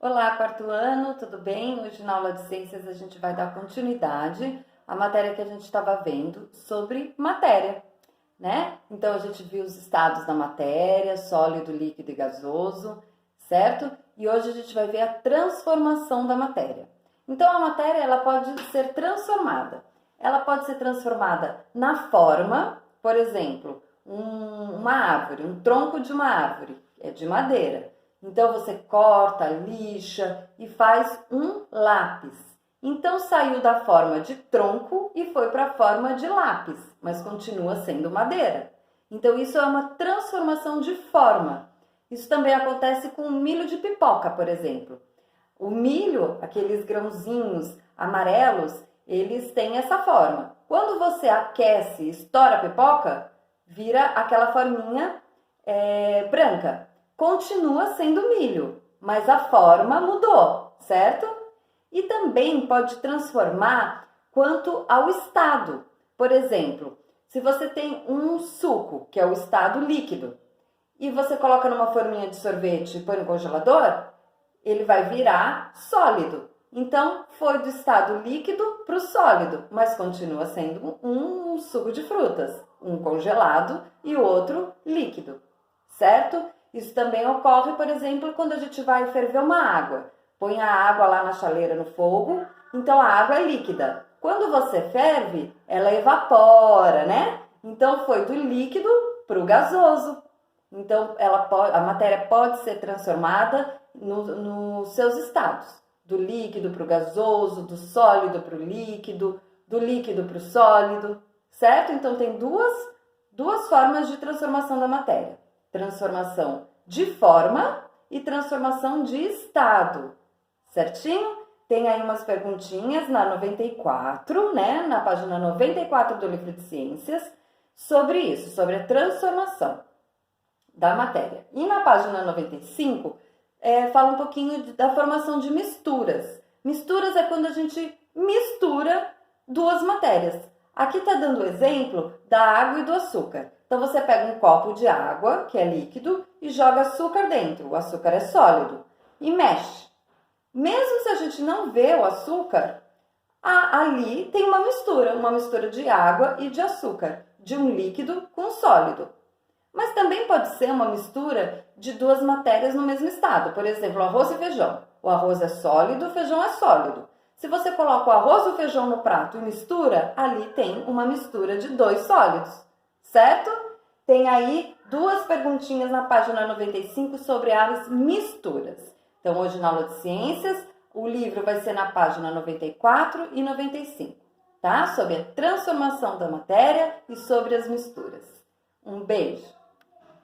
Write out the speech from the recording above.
Olá, quarto ano, tudo bem? Hoje na aula de ciências a gente vai dar continuidade à matéria que a gente estava vendo sobre matéria, né? Então a gente viu os estados da matéria, sólido, líquido e gasoso, certo? E hoje a gente vai ver a transformação da matéria. Então a matéria ela pode ser transformada. Ela pode ser transformada na forma, por exemplo, uma árvore, um tronco de uma árvore, é de madeira. Então você corta, lixa e faz um lápis. Então saiu da forma de tronco e foi para a forma de lápis, mas continua sendo madeira. Então isso é uma transformação de forma. Isso também acontece com o milho de pipoca, por exemplo. O milho, aqueles grãozinhos amarelos, eles têm essa forma. Quando você aquece e estoura a pipoca, vira aquela forminha branca. Continua sendo milho, mas a forma mudou, certo? E também pode transformar quanto ao estado. Por exemplo, se você tem um suco, que é o estado líquido, e você coloca numa forminha de sorvete e põe no congelador, ele vai virar sólido. Então, foi do estado líquido para o sólido, mas continua sendo um suco de frutas, um congelado e o outro líquido, certo? Isso também ocorre, por exemplo, quando a gente vai ferver uma água. Põe a água lá na chaleira no fogo, então a água é líquida. Quando você ferve, ela evapora, né? Então foi do líquido para o gasoso. Então a matéria pode ser transformada nos seus estados. Do líquido para o gasoso, do sólido para o líquido, do líquido para o sólido, certo? Então tem duas formas de transformação da matéria. Transformação de forma e transformação de estado, certinho? Tem aí umas perguntinhas na 94, né? Na página 94 do livro de ciências, sobre isso, sobre a transformação da matéria. E na página 95, fala um pouquinho da formação de misturas. Misturas é quando a gente mistura duas matérias. Aqui está dando o exemplo da água e do açúcar. Então, você pega um copo de água, que é líquido, e joga açúcar dentro. O açúcar é sólido. E mexe. Mesmo se a gente não vê o açúcar, ali tem uma mistura de água e de açúcar, de um líquido com um sólido. Mas também pode ser uma mistura de duas matérias no mesmo estado. Por exemplo, arroz e feijão. O arroz é sólido, o feijão é sólido. Se você coloca o arroz e o feijão no prato e mistura, ali tem uma mistura de dois sólidos, certo? Tem aí duas perguntinhas na página 95 sobre as misturas. Então, hoje na aula de ciências, o livro vai ser na página 94 e 95, tá? Sobre a transformação da matéria e sobre as misturas. Um beijo!